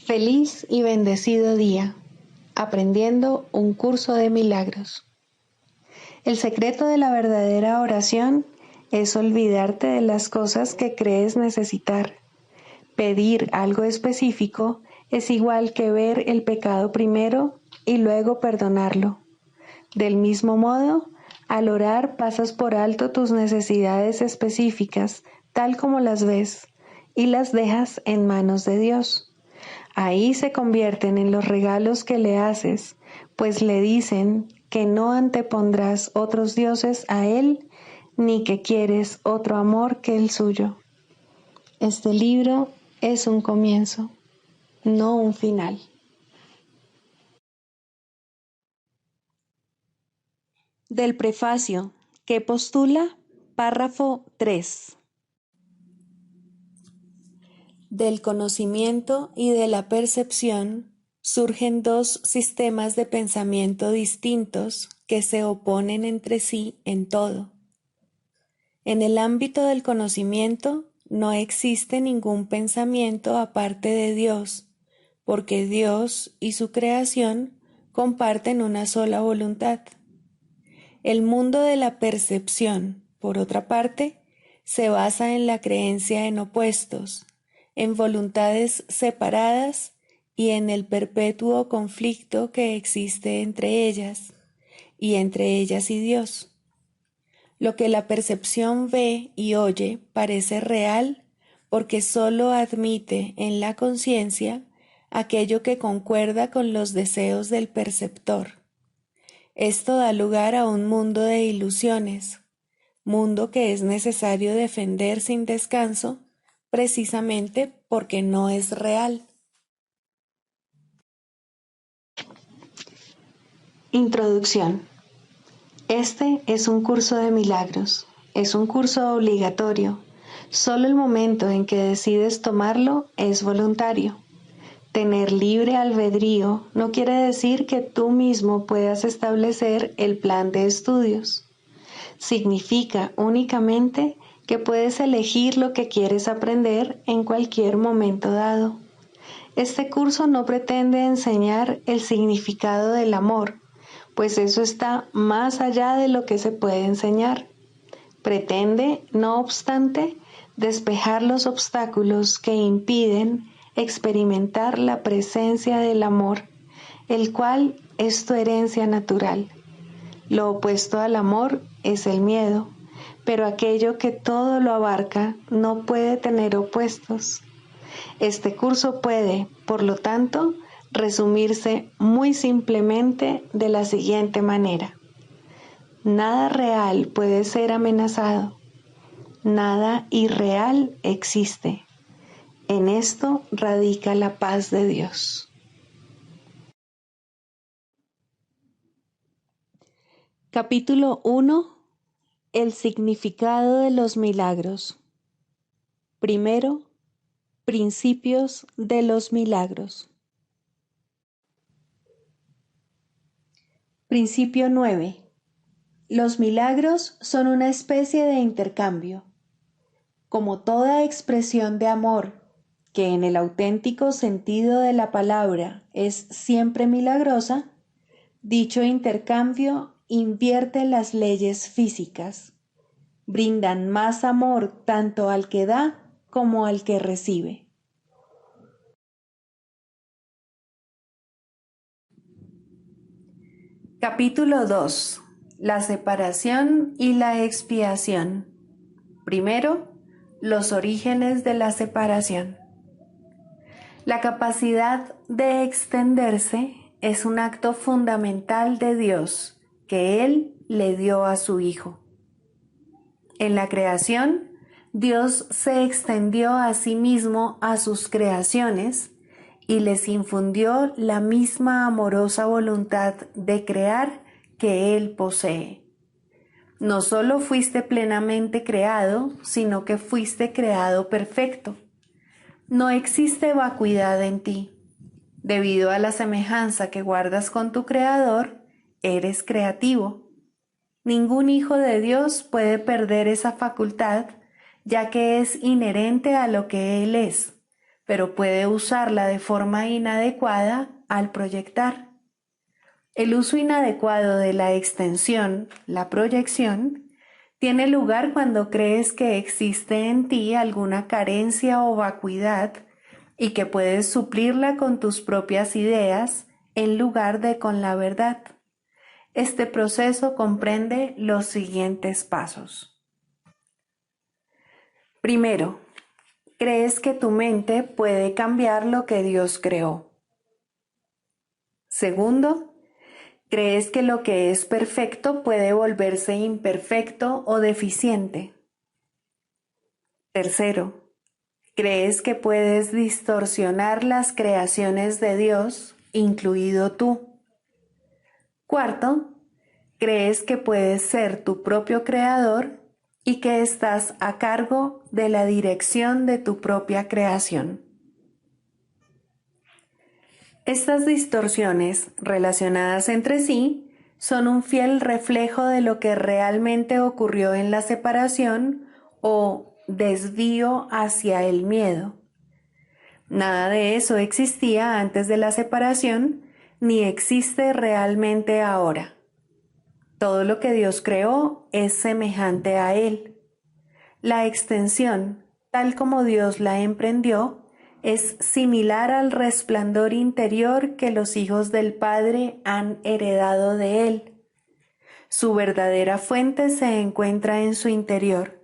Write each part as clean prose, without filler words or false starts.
Feliz y bendecido día, aprendiendo un curso de milagros. El secreto de la verdadera oración es olvidarte de las cosas que crees necesitar. Pedir algo específico es igual que ver el pecado primero y luego perdonarlo. Del mismo modo, al orar pasas por alto tus necesidades específicas, tal como las ves, y las dejas en manos de Dios. Ahí se convierten en los regalos que le haces, pues le dicen que no antepondrás otros dioses a Él, ni que quieres otro amor que el suyo. Este libro es un comienzo, no un final. Del prefacio, que postula, párrafo 3. Del conocimiento y de la percepción surgen dos sistemas de pensamiento distintos que se oponen entre sí en todo. En el ámbito del conocimiento no existe ningún pensamiento aparte de Dios, porque Dios y su creación comparten una sola voluntad. El mundo de la percepción, por otra parte, se basa en la creencia en opuestos, en voluntades separadas y en el perpetuo conflicto que existe entre ellas y Dios. Lo que la percepción ve y oye parece real porque sólo admite en la conciencia aquello que concuerda con los deseos del perceptor. Esto da lugar a un mundo de ilusiones, mundo que es necesario defender sin descanso, precisamente porque no es real. Introducción. Este es un curso de milagros, es un curso obligatorio. Solo el momento en que decides tomarlo es voluntario. Tener libre albedrío no quiere decir que tú mismo puedas establecer el plan de estudios. Significa únicamente que puedes elegir lo que quieres aprender en cualquier momento dado. Este curso no pretende enseñar el significado del amor, pues eso está más allá de lo que se puede enseñar. Pretende, no obstante, despejar los obstáculos que impiden experimentar la presencia del amor, el cual es tu herencia natural. Lo opuesto al amor es el miedo, pero aquello que todo lo abarca no puede tener opuestos. Este curso puede, por lo tanto, resumirse muy simplemente de la siguiente manera. Nada real puede ser amenazado. Nada irreal existe. En esto radica la paz de Dios. Capítulo 1. El significado de los milagros. Primero, principios de los milagros. Principio 9. Los milagros son una especie de intercambio. Como toda expresión de amor, que en el auténtico sentido de la palabra es siempre milagrosa, dicho intercambio invierte las leyes físicas. Brindan más amor tanto al que da como al que recibe. Capítulo 2. La separación y la expiación. Primero, los orígenes de la separación. La capacidad de extenderse es un acto fundamental de Dios que Él le dio a su Hijo. En la creación, Dios se extendió a sí mismo a sus creaciones y les infundió la misma amorosa voluntad de crear que Él posee. No solo fuiste plenamente creado, sino que fuiste creado perfecto. No existe vacuidad en ti. Debido a la semejanza que guardas con tu Creador, eres creativo. Ningún hijo de Dios puede perder esa facultad, ya que es inherente a lo que Él es, pero puede usarla de forma inadecuada al proyectar. El uso inadecuado de la extensión, la proyección, tiene lugar cuando crees que existe en ti alguna carencia o vacuidad y que puedes suplirla con tus propias ideas en lugar de con la verdad. Este proceso comprende los siguientes pasos. Primero, crees que tu mente puede cambiar lo que Dios creó. Segundo, crees que lo que es perfecto puede volverse imperfecto o deficiente. Tercero, crees que puedes distorsionar las creaciones de Dios, incluido tú. Cuarto, crees que puedes ser tu propio creador y que estás a cargo de la dirección de tu propia creación. Estas distorsiones relacionadas entre sí son un fiel reflejo de lo que realmente ocurrió en la separación o desvío hacia el miedo. Nada de eso existía antes de la separación, ni existe realmente ahora. Todo lo que Dios creó es semejante a Él. La extensión, tal como Dios la emprendió, es similar al resplandor interior que los hijos del Padre han heredado de Él. Su verdadera fuente se encuentra en su interior.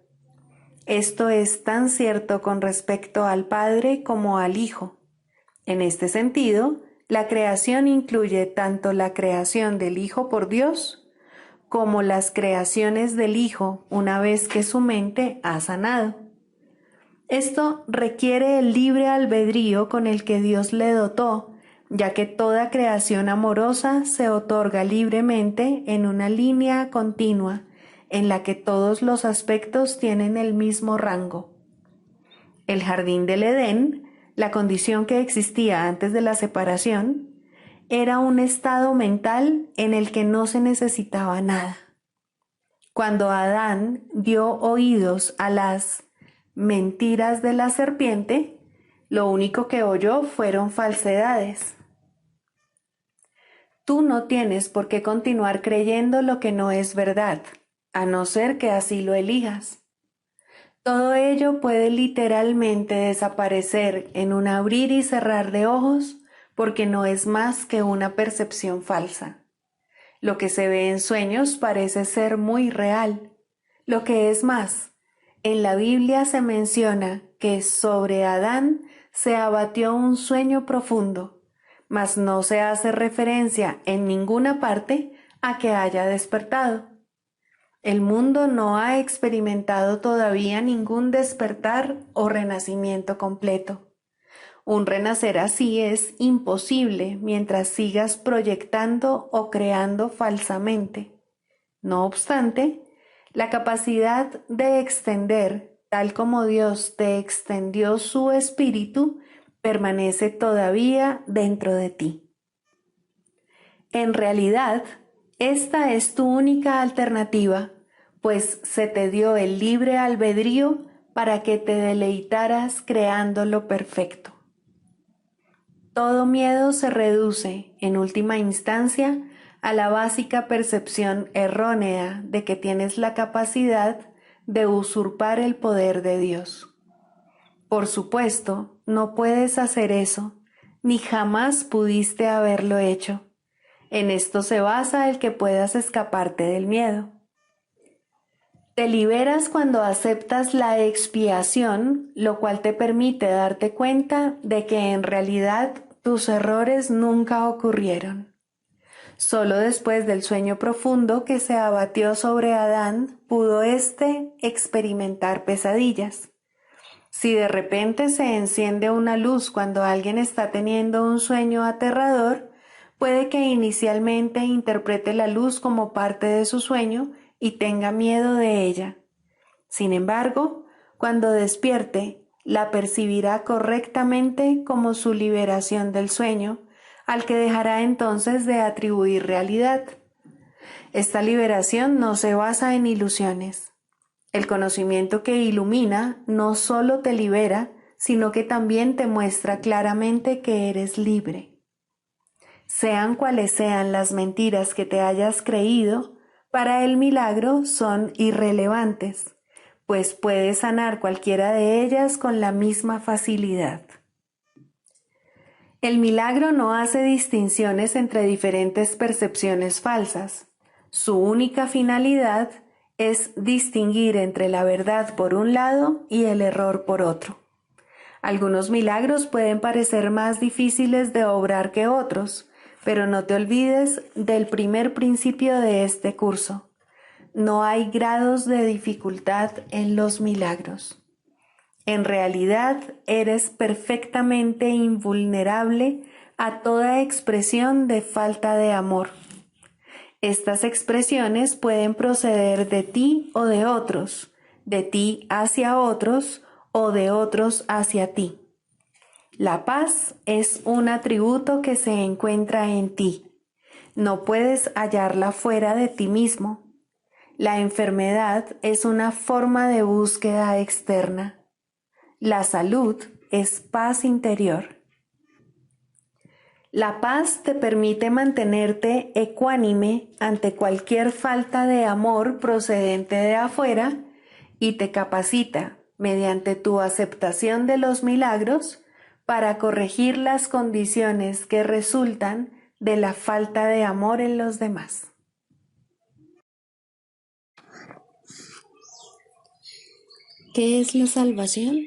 Esto es tan cierto con respecto al Padre como al Hijo. En este sentido, la creación incluye tanto la creación del Hijo por Dios, como las creaciones del Hijo una vez que su mente ha sanado. Esto requiere el libre albedrío con el que Dios le dotó, ya que toda creación amorosa se otorga libremente en una línea continua, en la que todos los aspectos tienen el mismo rango. El jardín del Edén, la condición que existía antes de la separación, era un estado mental en el que no se necesitaba nada. Cuando Adán dio oídos a las mentiras de la serpiente, lo único que oyó fueron falsedades. Tú no tienes por qué continuar creyendo lo que no es verdad, a no ser que así lo elijas. Todo ello puede literalmente desaparecer en un abrir y cerrar de ojos porque no es más que una percepción falsa. Lo que se ve en sueños parece ser muy real. Lo que es más, en la Biblia se menciona que sobre Adán se abatió un sueño profundo, mas no se hace referencia en ninguna parte a que haya despertado. El mundo no ha experimentado todavía ningún despertar o renacimiento completo. Un renacer así es imposible mientras sigas proyectando o creando falsamente. No obstante, la capacidad de extender, tal como Dios te extendió su espíritu, permanece todavía dentro de ti. En realidad, esta es tu única alternativa, pues se te dio el libre albedrío para que te deleitaras creando lo perfecto. Todo miedo se reduce, en última instancia, a la básica percepción errónea de que tienes la capacidad de usurpar el poder de Dios. Por supuesto, no puedes hacer eso, ni jamás pudiste haberlo hecho. En esto se basa el que puedas escaparte del miedo. Te liberas cuando aceptas la expiación, lo cual te permite darte cuenta de que en realidad tus errores nunca ocurrieron. Solo después del sueño profundo que se abatió sobre Adán pudo éste experimentar pesadillas. Si de repente se enciende una luz cuando alguien está teniendo un sueño aterrador, puede que inicialmente interprete la luz como parte de su sueño y tenga miedo de ella. Sin embargo, cuando despierte, la percibirá correctamente como su liberación del sueño, al que dejará entonces de atribuir realidad. Esta liberación no se basa en ilusiones. El conocimiento que ilumina no solo te libera, sino que también te muestra claramente que eres libre. Sean cuales sean las mentiras que te hayas creído, para el milagro son irrelevantes, pues puedes sanar cualquiera de ellas con la misma facilidad. El milagro no hace distinciones entre diferentes percepciones falsas. Su única finalidad es distinguir entre la verdad por un lado y el error por otro. Algunos milagros pueden parecer más difíciles de obrar que otros, pero no te olvides del primer principio de este curso. No hay grados de dificultad en los milagros. En realidad, eres perfectamente invulnerable a toda expresión de falta de amor. Estas expresiones pueden proceder de ti o de otros, de ti hacia otros o de otros hacia ti. La paz es un atributo que se encuentra en ti. No puedes hallarla fuera de ti mismo. La enfermedad es una forma de búsqueda externa. La salud es paz interior. La paz te permite mantenerte ecuánime ante cualquier falta de amor procedente de afuera y te capacita, mediante tu aceptación de los milagros, para corregir las condiciones que resultan de la falta de amor en los demás. ¿Qué es la salvación?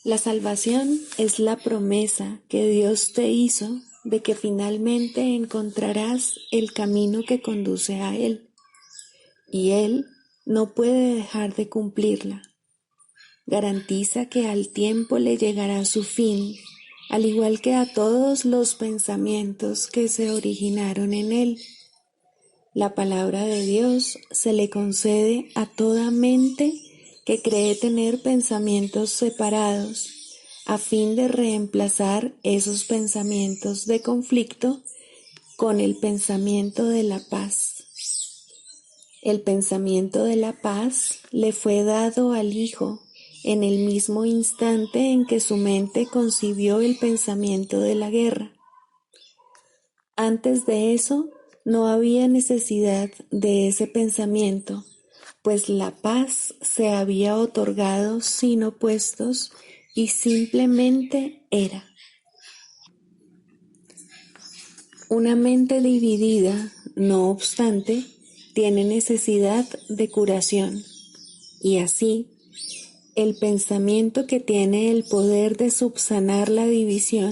La salvación es la promesa que Dios te hizo de que finalmente encontrarás el camino que conduce a Él, y Él no puede dejar de cumplirla. Garantiza que al tiempo le llegará su fin, al igual que a todos los pensamientos que se originaron en Él. La palabra de Dios se le concede a toda mente que cree tener pensamientos separados, a fin de reemplazar esos pensamientos de conflicto con el pensamiento de la paz. El pensamiento de la paz le fue dado al Hijo en el mismo instante en que su mente concibió el pensamiento de la guerra. Antes de eso, no había necesidad de ese pensamiento, pues la paz se había otorgado sin opuestos y simplemente era. Una mente dividida, no obstante, tiene necesidad de curación, y así, el pensamiento que tiene el poder de subsanar la división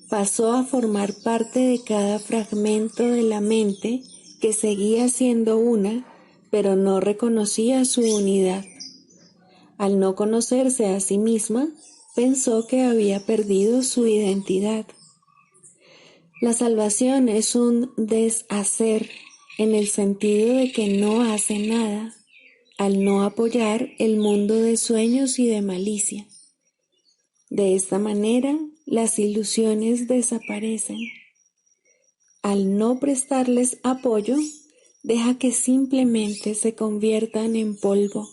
pasó a formar parte de cada fragmento de la mente que seguía siendo una, pero no reconocía su unidad. Al no conocerse a sí misma, pensó que había perdido su identidad. La salvación es un deshacer en el sentido de que no hace nada, al no apoyar el mundo de sueños y de malicia. De esta manera, las ilusiones desaparecen. Al no prestarles apoyo, deja que simplemente se conviertan en polvo,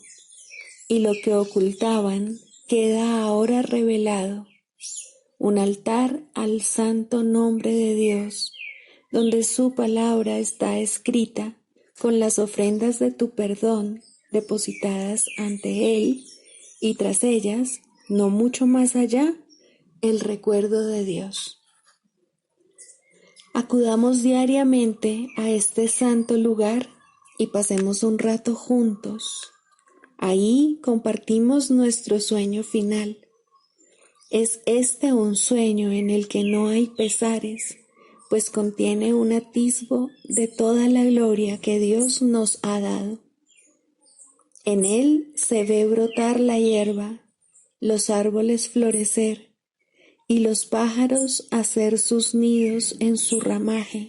y lo que ocultaban queda ahora revelado, un altar al santo nombre de Dios, donde su palabra está escrita con las ofrendas de tu perdón depositadas ante Él, y tras ellas, no mucho más allá, el recuerdo de Dios. Acudamos diariamente a este santo lugar y pasemos un rato juntos. Ahí compartimos nuestro sueño final. Es este un sueño en el que no hay pesares, pues contiene un atisbo de toda la gloria que Dios nos ha dado. En él se ve brotar la hierba, los árboles florecer y los pájaros hacer sus nidos en su ramaje.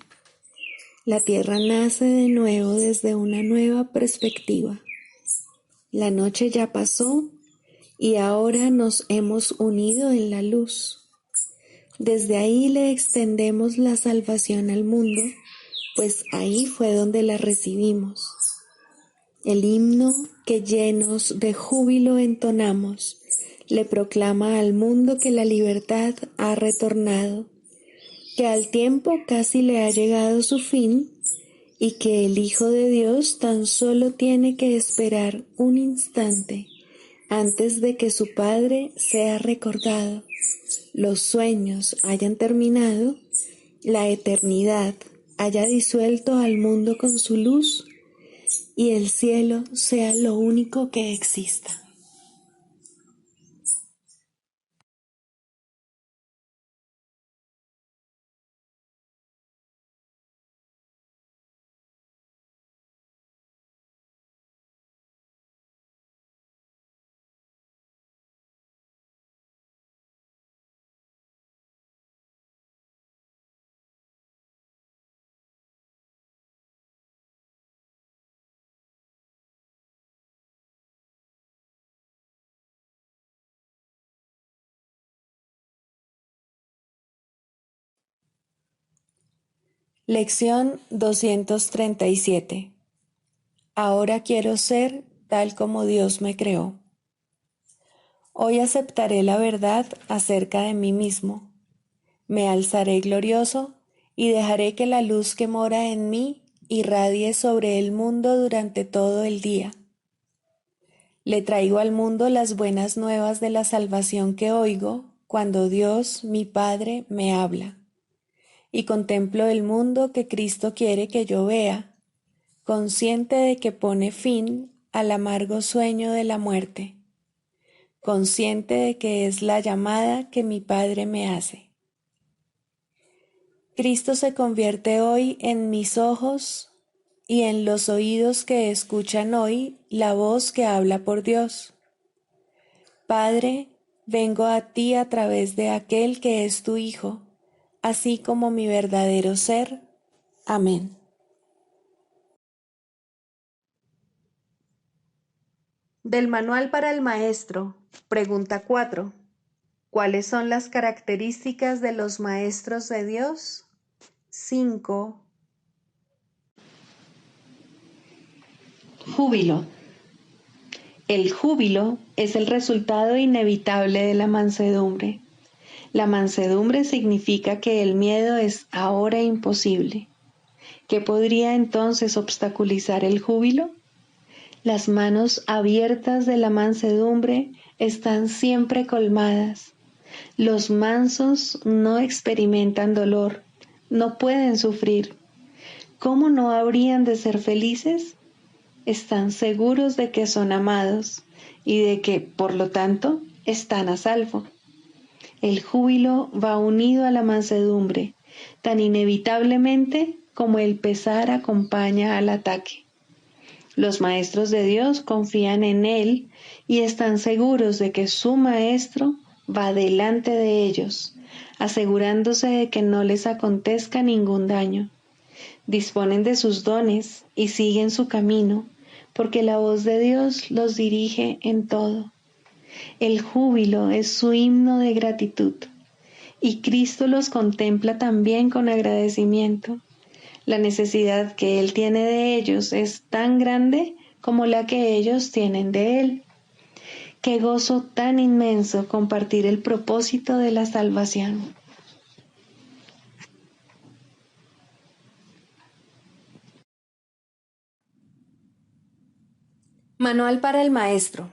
La tierra nace de nuevo desde una nueva perspectiva. La noche ya pasó y ahora nos hemos unido en la luz. Desde ahí le extendemos la salvación al mundo, pues ahí fue donde la recibimos. El himno que llenos de júbilo entonamos, le proclama al mundo que la libertad ha retornado, que al tiempo casi le ha llegado su fin y que el Hijo de Dios tan solo tiene que esperar un instante antes de que su Padre sea recordado, los sueños hayan terminado, la eternidad haya disuelto al mundo con su luz y el cielo sea lo único que exista. Lección 237. Ahora quiero ser tal como Dios me creó. Hoy aceptaré la verdad acerca de mí mismo. Me alzaré glorioso y dejaré que la luz que mora en mí irradie sobre el mundo durante todo el día. Le traigo al mundo las buenas nuevas de la salvación que oigo cuando Dios, mi Padre, me habla. Y contemplo el mundo que Cristo quiere que yo vea, consciente de que pone fin al amargo sueño de la muerte, consciente de que es la llamada que mi Padre me hace. Cristo se convierte hoy en mis ojos y en los oídos que escuchan hoy la voz que habla por Dios. Padre, vengo a ti a través de aquel que es tu Hijo, así como mi verdadero ser. Amén. Del Manual para el Maestro, pregunta 4. ¿Cuáles son las características de los maestros de Dios? 5. Júbilo. El júbilo es el resultado inevitable de la mansedumbre. La mansedumbre significa que el miedo es ahora imposible. ¿Qué podría entonces obstaculizar el júbilo? Las manos abiertas de la mansedumbre están siempre colmadas. Los mansos no experimentan dolor, no pueden sufrir. ¿Cómo no habrían de ser felices? Están seguros de que son amados y de que, por lo tanto, están a salvo. El júbilo va unido a la mansedumbre, tan inevitablemente como el pesar acompaña al ataque. Los maestros de Dios confían en Él y están seguros de que su Maestro va delante de ellos, asegurándose de que no les acontezca ningún daño. Disponen de sus dones y siguen su camino, porque la voz de Dios los dirige en todo. El júbilo es su himno de gratitud, y Cristo los contempla también con agradecimiento. La necesidad que Él tiene de ellos es tan grande como la que ellos tienen de Él. Qué gozo tan inmenso compartir el propósito de la salvación. Manual para el Maestro.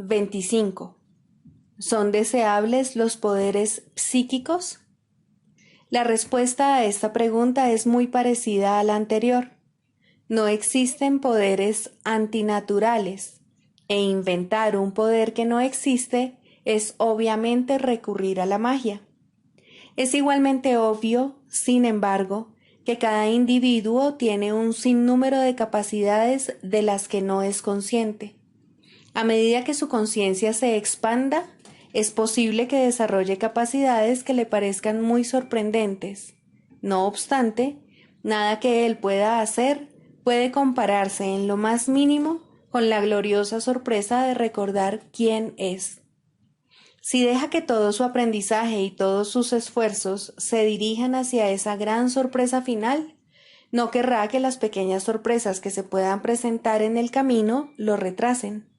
25. ¿Son deseables los poderes psíquicos? La respuesta a esta pregunta es muy parecida a la anterior. No existen poderes antinaturales, e inventar un poder que no existe es obviamente recurrir a la magia. Es igualmente obvio, sin embargo, que cada individuo tiene un sinnúmero de capacidades de las que no es consciente. A medida que su conciencia se expanda, es posible que desarrolle capacidades que le parezcan muy sorprendentes. No obstante, nada que él pueda hacer puede compararse en lo más mínimo con la gloriosa sorpresa de recordar quién es. Si deja que todo su aprendizaje y todos sus esfuerzos se dirijan hacia esa gran sorpresa final, no querrá que las pequeñas sorpresas que se puedan presentar en el camino lo retrasen.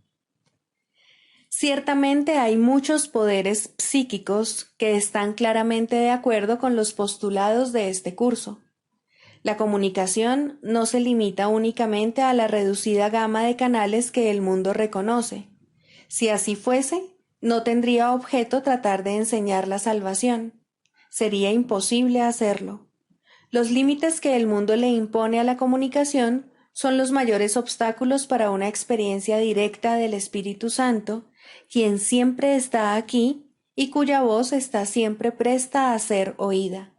Ciertamente hay muchos poderes psíquicos que están claramente de acuerdo con los postulados de este curso. La comunicación no se limita únicamente a la reducida gama de canales que el mundo reconoce. Si así fuese, no tendría objeto tratar de enseñar la salvación. Sería imposible hacerlo. Los límites que el mundo le impone a la comunicación son los mayores obstáculos para una experiencia directa del Espíritu Santo, quien siempre está aquí y cuya voz está siempre presta a ser oída.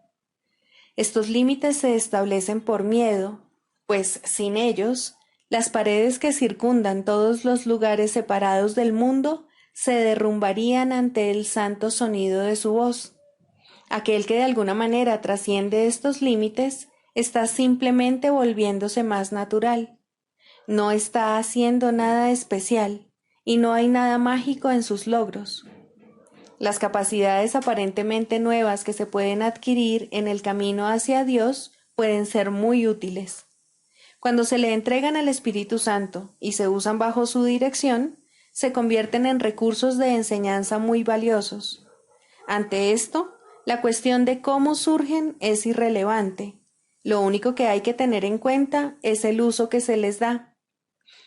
Estos límites se establecen por miedo, pues sin ellos, las paredes que circundan todos los lugares separados del mundo se derrumbarían ante el santo sonido de su voz. Aquel que de alguna manera trasciende estos límites está simplemente volviéndose más natural. No está haciendo nada especial y no hay nada mágico en sus logros. Las capacidades aparentemente nuevas que se pueden adquirir en el camino hacia Dios pueden ser muy útiles. Cuando se le entregan al Espíritu Santo y se usan bajo su dirección, se convierten en recursos de enseñanza muy valiosos. Ante esto, la cuestión de cómo surgen es irrelevante. Lo único que hay que tener en cuenta es el uso que se les da.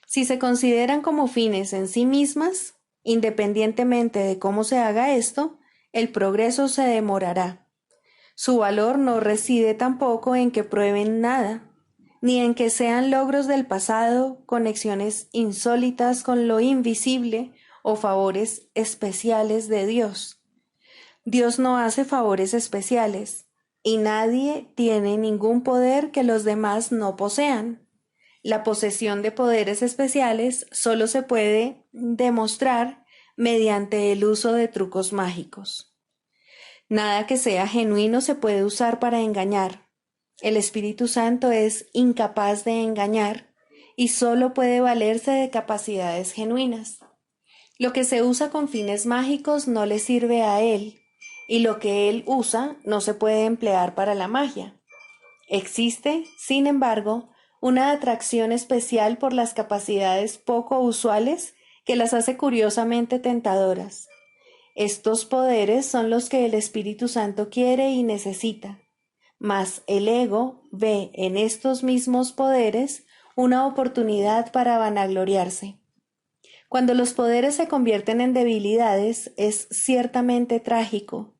Si se consideran como fines en sí mismas, independientemente de cómo se haga esto, el progreso se demorará. Su valor no reside tampoco en que prueben nada, ni en que sean logros del pasado, conexiones insólitas con lo invisible o favores especiales de Dios. Dios no hace favores especiales, y nadie tiene ningún poder que los demás no posean. La posesión de poderes especiales solo se puede demostrar mediante el uso de trucos mágicos. Nada que sea genuino se puede usar para engañar. El Espíritu Santo es incapaz de engañar y solo puede valerse de capacidades genuinas. Lo que se usa con fines mágicos no le sirve a él, y lo que él usa no se puede emplear para la magia. Existe, sin embargo, una atracción especial por las capacidades poco usuales que las hace curiosamente tentadoras. Estos poderes son los que el Espíritu Santo quiere y necesita, mas el ego ve en estos mismos poderes una oportunidad para vanagloriarse. Cuando los poderes se convierten en debilidades, es ciertamente trágico.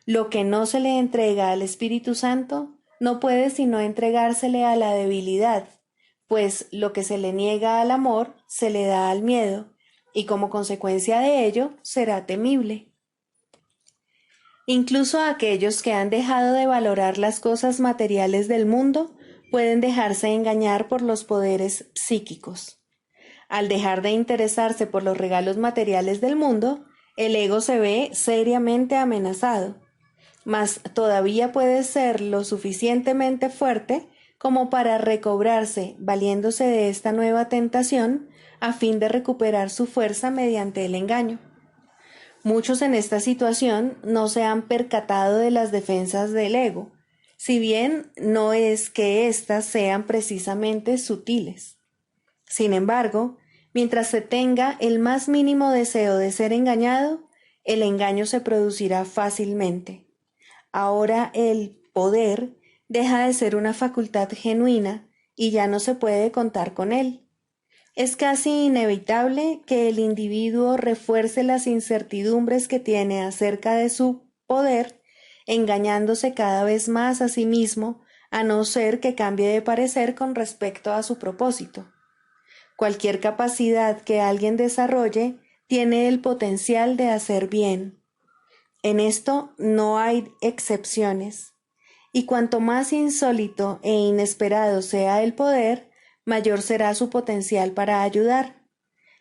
Lo que no se le entrega al Espíritu Santo no puede sino entregársele a la debilidad, pues lo que se le niega al amor se le da al miedo, y como consecuencia de ello será temible. Incluso aquellos que han dejado de valorar las cosas materiales del mundo pueden dejarse engañar por los poderes psíquicos. Al dejar de interesarse por los regalos materiales del mundo, el ego se ve seriamente amenazado, mas todavía puede ser lo suficientemente fuerte como para recobrarse valiéndose de esta nueva tentación a fin de recuperar su fuerza mediante el engaño. Muchos en esta situación no se han percatado de las defensas del ego, si bien no es que éstas sean precisamente sutiles. Sin embargo, mientras se tenga el más mínimo deseo de ser engañado, el engaño se producirá fácilmente. Ahora el poder deja de ser una facultad genuina y ya no se puede contar con él. Es casi inevitable que el individuo refuerce las incertidumbres que tiene acerca de su poder, engañándose cada vez más a sí mismo, a no ser que cambie de parecer con respecto a su propósito. Cualquier capacidad que alguien desarrolle tiene el potencial de hacer bien. En esto no hay excepciones, y cuanto más insólito e inesperado sea el poder, mayor será su potencial para ayudar.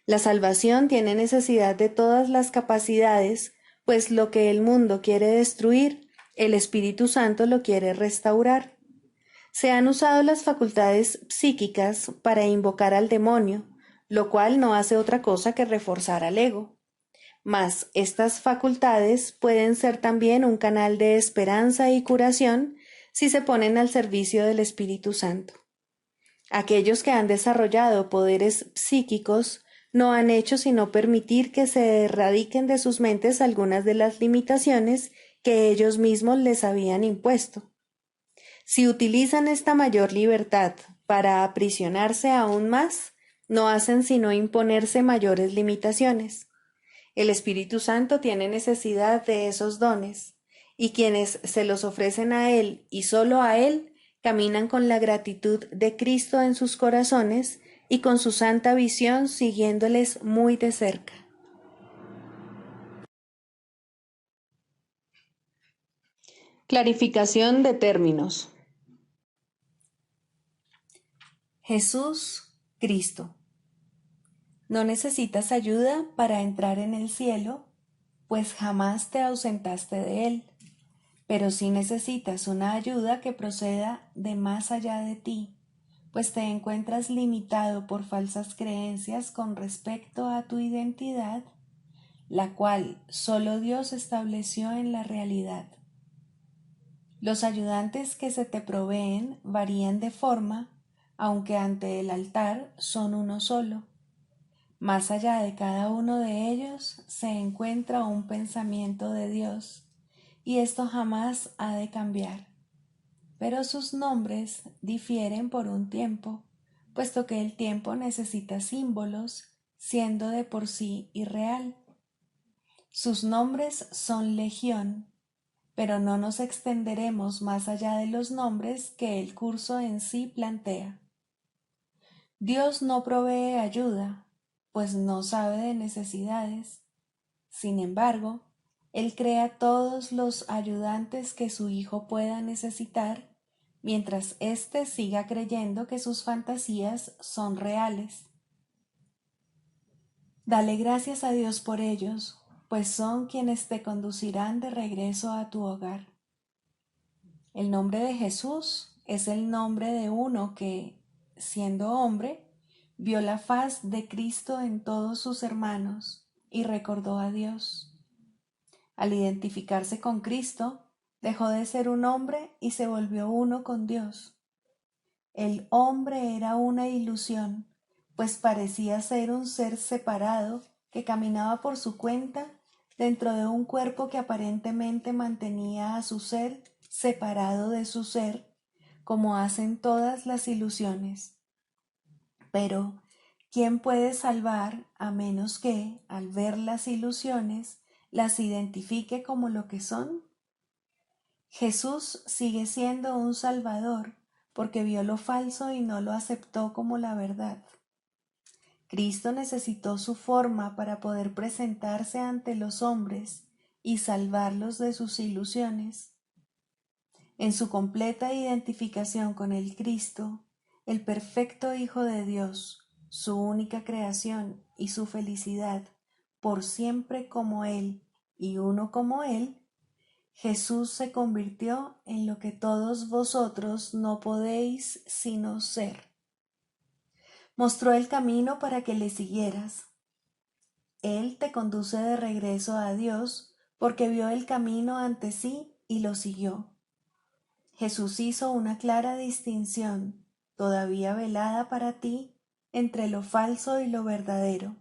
La salvación tiene necesidad de todas las capacidades, pues lo que el mundo quiere destruir, el Espíritu Santo lo quiere restaurar. Se han usado las facultades psíquicas para invocar al demonio, lo cual no hace otra cosa que reforzar al ego. Mas estas facultades pueden ser también un canal de esperanza y curación si se ponen al servicio del Espíritu Santo. Aquellos que han desarrollado poderes psíquicos no han hecho sino permitir que se erradiquen de sus mentes algunas de las limitaciones que ellos mismos les habían impuesto. Si utilizan esta mayor libertad para aprisionarse aún más, no hacen sino imponerse mayores limitaciones. El Espíritu Santo tiene necesidad de esos dones, y quienes se los ofrecen a Él y solo a Él, caminan con la gratitud de Cristo en sus corazones y con su santa visión siguiéndoles muy de cerca. Clarificación de términos. Jesús, Cristo. No necesitas ayuda para entrar en el cielo, pues jamás te ausentaste de él, pero sí necesitas una ayuda que proceda de más allá de ti, pues te encuentras limitado por falsas creencias con respecto a tu identidad, la cual solo Dios estableció en la realidad. Los ayudantes que se te proveen varían de forma, aunque ante el altar son uno solo. Más allá de cada uno de ellos se encuentra un pensamiento de Dios, y esto jamás ha de cambiar. Pero sus nombres difieren por un tiempo, puesto que el tiempo necesita símbolos, siendo de por sí irreal. Sus nombres son legión, pero no nos extenderemos más allá de los nombres que el curso en sí plantea. Dios no provee ayuda, pues no sabe de necesidades. Sin embargo, Él crea todos los ayudantes que su Hijo pueda necesitar, mientras éste siga creyendo que sus fantasías son reales. Dale gracias a Dios por ellos, pues son quienes te conducirán de regreso a tu hogar. El nombre de Jesús es el nombre de uno que, siendo hombre, vio la faz de Cristo en todos sus hermanos y recordó a Dios. Al identificarse con Cristo, dejó de ser un hombre y se volvió uno con Dios. El hombre era una ilusión, pues parecía ser un ser separado que caminaba por su cuenta dentro de un cuerpo que aparentemente mantenía a su ser separado de su ser, como hacen todas las ilusiones. Pero, ¿quién puede salvar a menos que, al ver las ilusiones, las identifique como lo que son? Jesús sigue siendo un Salvador porque vio lo falso y no lo aceptó como la verdad. Cristo necesitó su forma para poder presentarse ante los hombres y salvarlos de sus ilusiones. En su completa identificación con el Cristo, el perfecto Hijo de Dios, su única creación y su felicidad, por siempre como Él y uno como Él, Jesús se convirtió en lo que todos vosotros no podéis sino ser. Mostró el camino para que le siguieras. Él te conduce de regreso a Dios porque vio el camino ante sí y lo siguió. Jesús hizo una clara distinción, todavía velada para ti, entre lo falso y lo verdadero.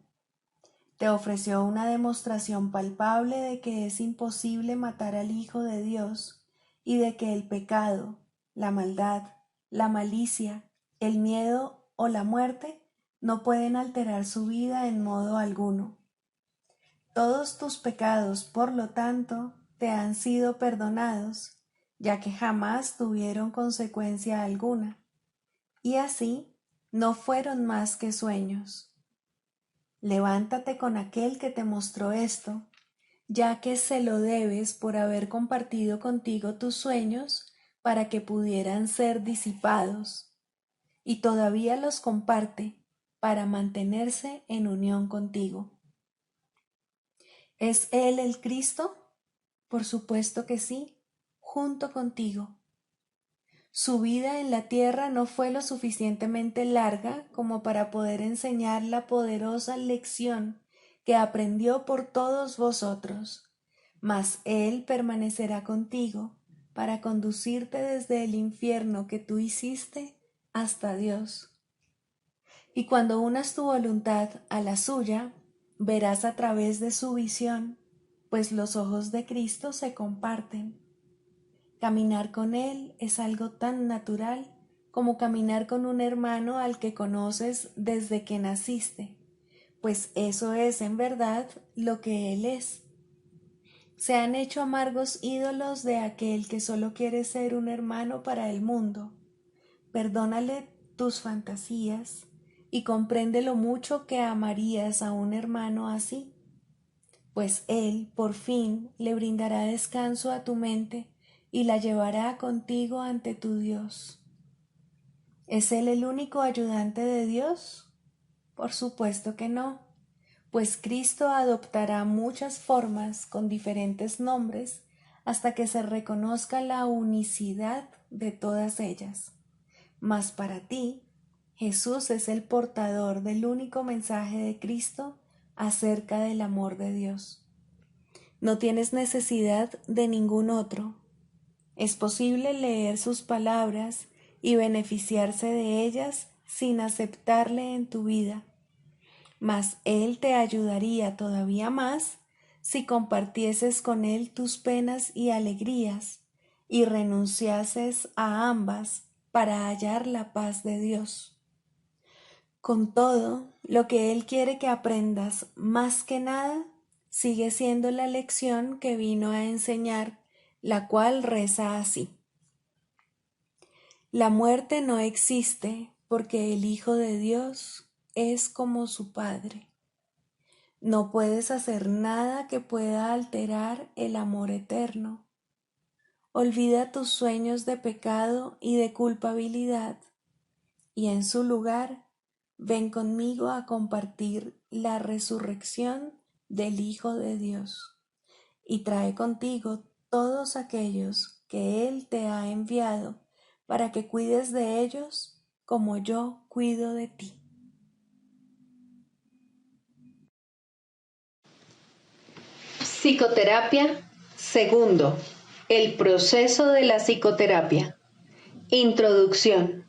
Te ofreció una demostración palpable de que es imposible matar al Hijo de Dios y de que el pecado, la maldad, la malicia, el miedo o la muerte no pueden alterar su vida en modo alguno. Todos tus pecados, por lo tanto, te han sido perdonados, ya que jamás tuvieron consecuencia alguna, y así no fueron más que sueños. Levántate con aquel que te mostró esto, ya que se lo debes por haber compartido contigo tus sueños para que pudieran ser disipados, y todavía los comparte para mantenerse en unión contigo. ¿Es Él el Cristo? Por supuesto que sí, junto contigo. Su vida en la tierra no fue lo suficientemente larga como para poder enseñar la poderosa lección que aprendió por todos vosotros, mas Él permanecerá contigo para conducirte desde el infierno que tú hiciste hasta Dios. Y cuando unas tu voluntad a la suya, verás a través de su visión, pues los ojos de Cristo se comparten. Caminar con Él es algo tan natural como caminar con un hermano al que conoces desde que naciste, pues eso es en verdad lo que Él es. Se han hecho amargos ídolos de aquel que solo quiere ser un hermano para el mundo. Perdónale tus fantasías y comprende lo mucho que amarías a un hermano así, pues Él por fin le brindará descanso a tu mente y la llevará contigo ante tu Dios. ¿Es Él el único ayudante de Dios? Por supuesto que no, pues Cristo adoptará muchas formas con diferentes nombres hasta que se reconozca la unicidad de todas ellas. Mas para ti, Jesús es el portador del único mensaje de Cristo acerca del amor de Dios. No tienes necesidad de ningún otro. Es posible leer sus palabras y beneficiarse de ellas sin aceptarle en tu vida, mas Él te ayudaría todavía más si compartieses con Él tus penas y alegrías y renunciases a ambas para hallar la paz de Dios. Con todo, lo que Él quiere que aprendas más que nada sigue siendo la lección que vino a enseñar, la cual reza así: la muerte no existe porque el Hijo de Dios es como su Padre. No puedes hacer nada que pueda alterar el amor eterno. Olvida tus sueños de pecado y de culpabilidad, y en su lugar, ven conmigo a compartir la resurrección del Hijo de Dios, y trae contigo todos aquellos que Él te ha enviado para que cuides de ellos como yo cuido de ti. Psicoterapia, segundo. El proceso de la psicoterapia. Introducción.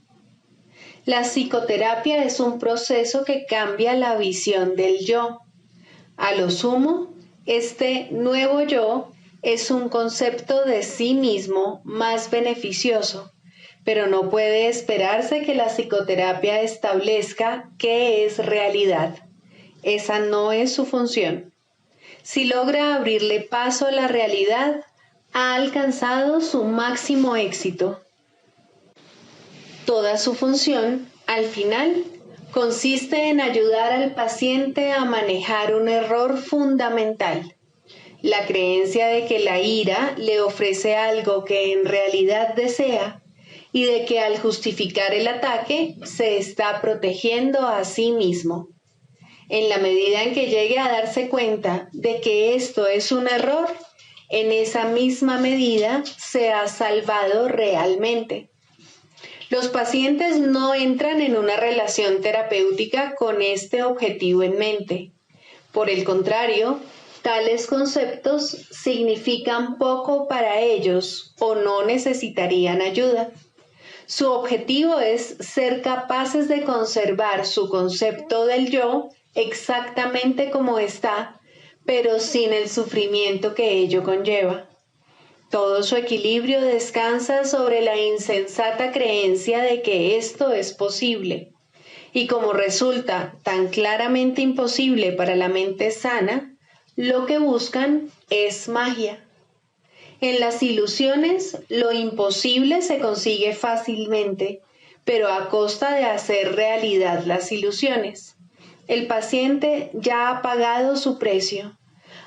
La psicoterapia es un proceso que cambia la visión del yo. A lo sumo, este nuevo yo es un concepto de sí mismo más beneficioso, pero no puede esperarse que la psicoterapia establezca qué es realidad. Esa no es su función. Si logra abrirle paso a la realidad, ha alcanzado su máximo éxito. Toda su función, al final, consiste en ayudar al paciente a manejar un error fundamental: la creencia de que la ira le ofrece algo que en realidad desea y de que al justificar el ataque se está protegiendo a sí mismo. En la medida en que llegue a darse cuenta de que esto es un error, en esa misma medida se ha salvado realmente. Los pacientes no entran en una relación terapéutica con este objetivo en mente. Por el contrario, tales conceptos significan poco para ellos o no necesitarían ayuda. Su objetivo es ser capaces de conservar su concepto del yo exactamente como está, pero sin el sufrimiento que ello conlleva. Todo su equilibrio descansa sobre la insensata creencia de que esto es posible, y como resulta tan claramente imposible para la mente sana, lo que buscan es magia. En las ilusiones, lo imposible se consigue fácilmente, pero a costa de hacer realidad las ilusiones. El paciente ya ha pagado su precio.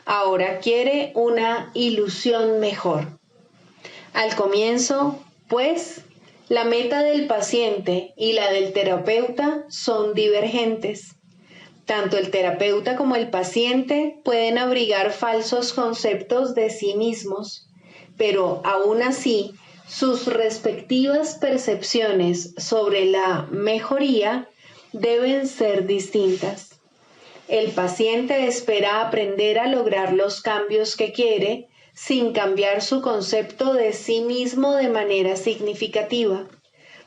Ahora quiere una ilusión mejor. Al comienzo, pues, la meta del paciente y la del terapeuta son divergentes. Tanto el terapeuta como el paciente pueden abrigar falsos conceptos de sí mismos, pero aún así, sus respectivas percepciones sobre la mejoría deben ser distintas. El paciente espera aprender a lograr los cambios que quiere sin cambiar su concepto de sí mismo de manera significativa.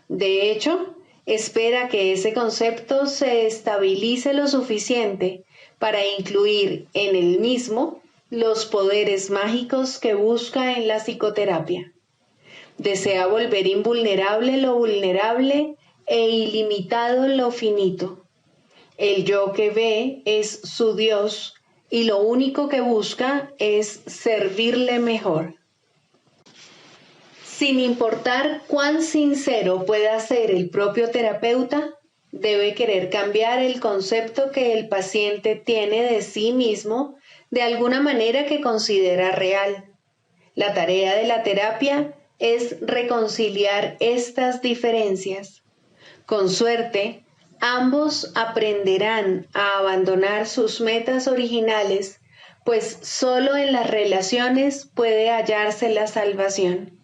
De hecho, Espera que ese concepto se estabilice lo suficiente para incluir en el mismo los poderes mágicos que busca en la psicoterapia. Desea volver invulnerable lo vulnerable e ilimitado lo finito. El yo que ve es su Dios y lo único que busca es servirle mejor. Sin importar cuán sincero pueda ser el propio terapeuta, debe querer cambiar el concepto que el paciente tiene de sí mismo de alguna manera que considera real. La tarea de la terapia es reconciliar estas diferencias. Con suerte, ambos aprenderán a abandonar sus metas originales, pues solo en las relaciones puede hallarse la salvación.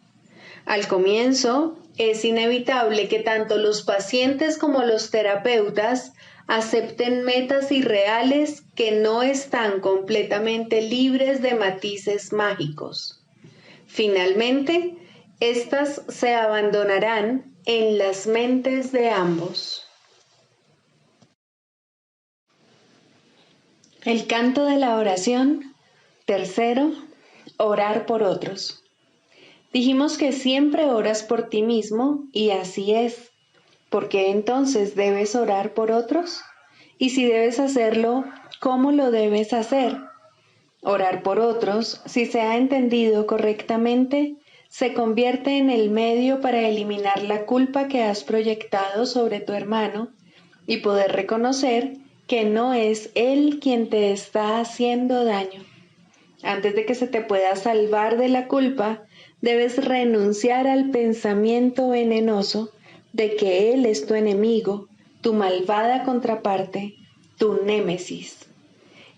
Al comienzo, es inevitable que tanto los pacientes como los terapeutas acepten metas irreales que no están completamente libres de matices mágicos. Finalmente, estas se abandonarán en las mentes de ambos. El canto de la oración. Tercero, orar por otros. Dijimos que siempre oras por ti mismo y así es. ¿Por qué entonces debes orar por otros? Y si debes hacerlo, ¿cómo lo debes hacer? Orar por otros, si se ha entendido correctamente, se convierte en el medio para eliminar la culpa que has proyectado sobre tu hermano y poder reconocer que no es él quien te está haciendo daño. Antes de que se te pueda salvar de la culpa, debes renunciar al pensamiento venenoso de que él es tu enemigo, tu malvada contraparte, tu némesis.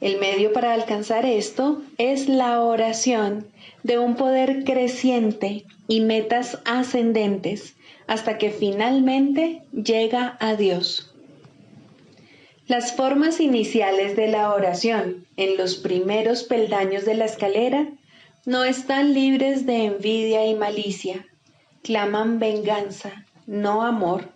El medio para alcanzar esto es la oración de un poder creciente y metas ascendentes hasta que finalmente llega a Dios. Las formas iniciales de la oración en los primeros peldaños de la escalera no están libres de envidia y malicia, claman venganza, no amor.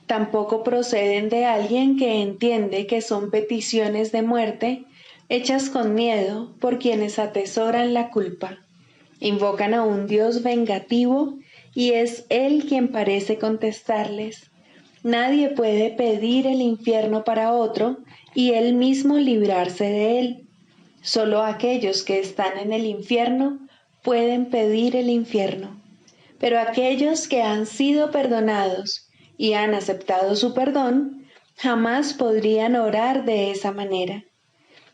Tampoco proceden de alguien que entiende que son peticiones de muerte hechas con miedo por quienes atesoran la culpa. Invocan a un Dios vengativo y es Él quien parece contestarles. Nadie puede pedir el infierno para otro y él mismo librarse de él. Solo aquellos que están en el infierno pueden pedir el infierno. Pero aquellos que han sido perdonados y han aceptado su perdón, jamás podrían orar de esa manera.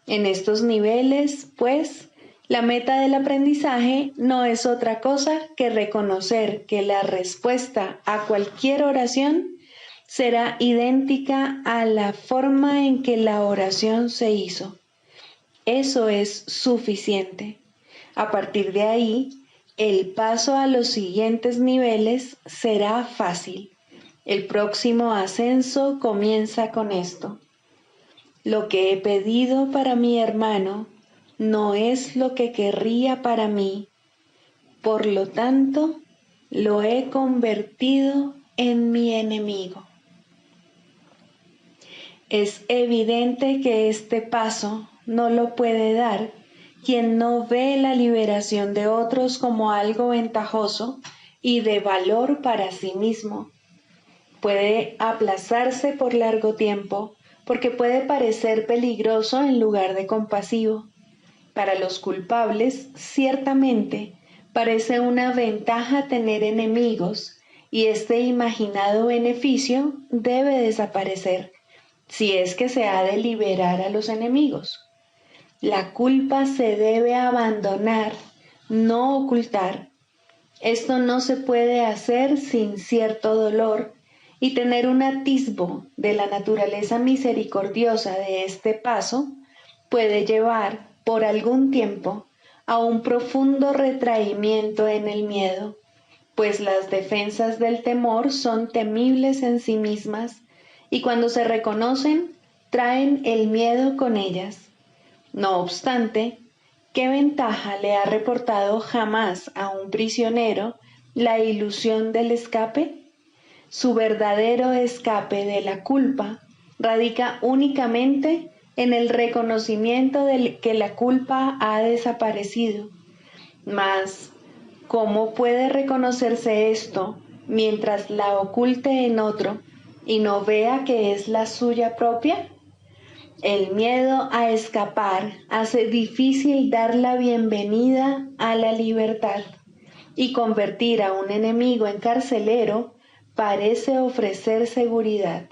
En estos niveles, pues, la meta del aprendizaje no es otra cosa que reconocer que la respuesta a cualquier oración será idéntica a la forma en que la oración se hizo. Eso es suficiente. A partir de ahí, el paso a los siguientes niveles será fácil. El próximo ascenso comienza con esto. Lo que he pedido para mi hermano no es lo que querría para mí. Por lo tanto, lo he convertido en mi enemigo. Es evidente que este paso no lo puede dar quien no ve la liberación de otros como algo ventajoso y de valor para sí mismo. Puede aplazarse por largo tiempo porque puede parecer peligroso en lugar de compasivo. Para los culpables, ciertamente, parece una ventaja tener enemigos y este imaginado beneficio debe desaparecer si es que se ha de liberar a los enemigos. La culpa se debe abandonar, no ocultar. Esto no se puede hacer sin cierto dolor y tener un atisbo de la naturaleza misericordiosa de este paso puede llevar por algún tiempo a un profundo retraimiento en el miedo, pues las defensas del temor son temibles en sí mismas y cuando se reconocen, traen el miedo con ellas. No obstante, ¿qué ventaja le ha reportado jamás a un prisionero la ilusión del escape? Su verdadero escape de la culpa radica únicamente en el reconocimiento de que la culpa ha desaparecido. Mas, ¿cómo puede reconocerse esto mientras la oculte en otro y no vea que es la suya propia? El miedo a escapar hace difícil dar la bienvenida a la libertad, y convertir a un enemigo en carcelero parece ofrecer seguridad.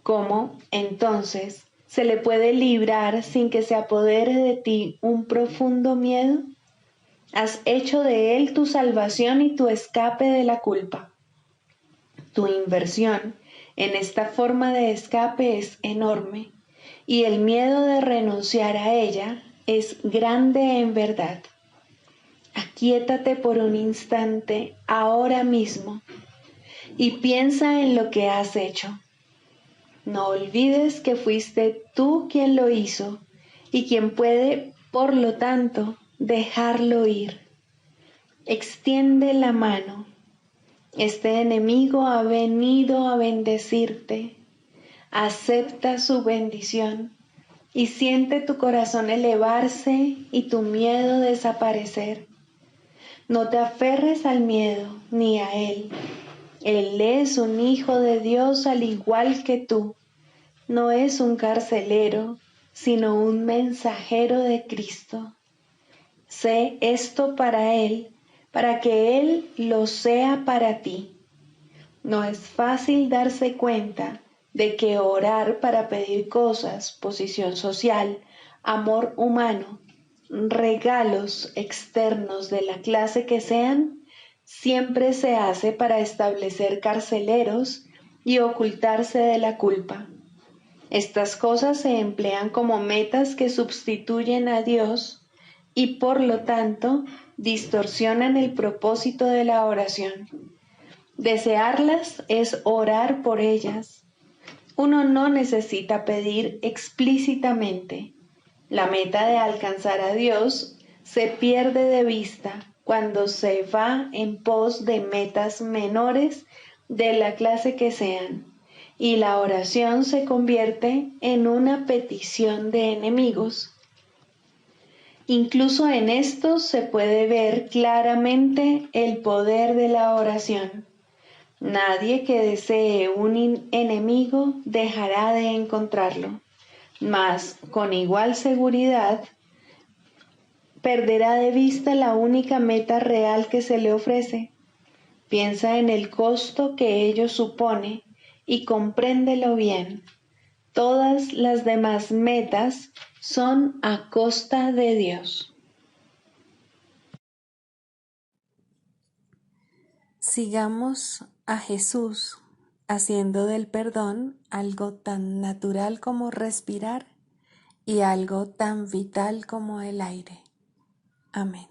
¿Cómo, entonces, se le puede librar sin que se apodere de ti un profundo miedo? Has hecho de él tu salvación y tu escape de la culpa. Tu inversión en esta forma de escape es enorme, y el miedo de renunciar a ella es grande en verdad. Aquíétate por un instante ahora mismo y piensa en lo que has hecho. No olvides que fuiste tú quien lo hizo y quien puede, por lo tanto, dejarlo ir. Extiende la mano. Este enemigo ha venido a bendecirte. Acepta su bendición y siente tu corazón elevarse y tu miedo desaparecer. No te aferres al miedo ni a él. Él es un hijo de Dios al igual que tú. No es un carcelero, sino un mensajero de Cristo. Sé esto para él, para que él lo sea para ti. No es fácil darse cuenta de que orar para pedir cosas, posición social, amor humano, regalos externos de la clase que sean, siempre se hace para establecer carceleros y ocultarse de la culpa. Estas cosas se emplean como metas que sustituyen a Dios y por lo tanto distorsionan el propósito de la oración. Desearlas es orar por ellas. Uno no necesita pedir explícitamente. La meta de alcanzar a Dios se pierde de vista cuando se va en pos de metas menores de la clase que sean, y la oración se convierte en una petición de enemigos. Incluso en esto se puede ver claramente el poder de la oración. Nadie que desee un enemigo dejará de encontrarlo, mas con igual seguridad perderá de vista la única meta real que se le ofrece. Piensa en el costo que ello supone y compréndelo bien. Todas las demás metas son a costa de Dios. Sigamos a Jesús haciendo del perdón algo tan natural como respirar y algo tan vital como el aire. Amén.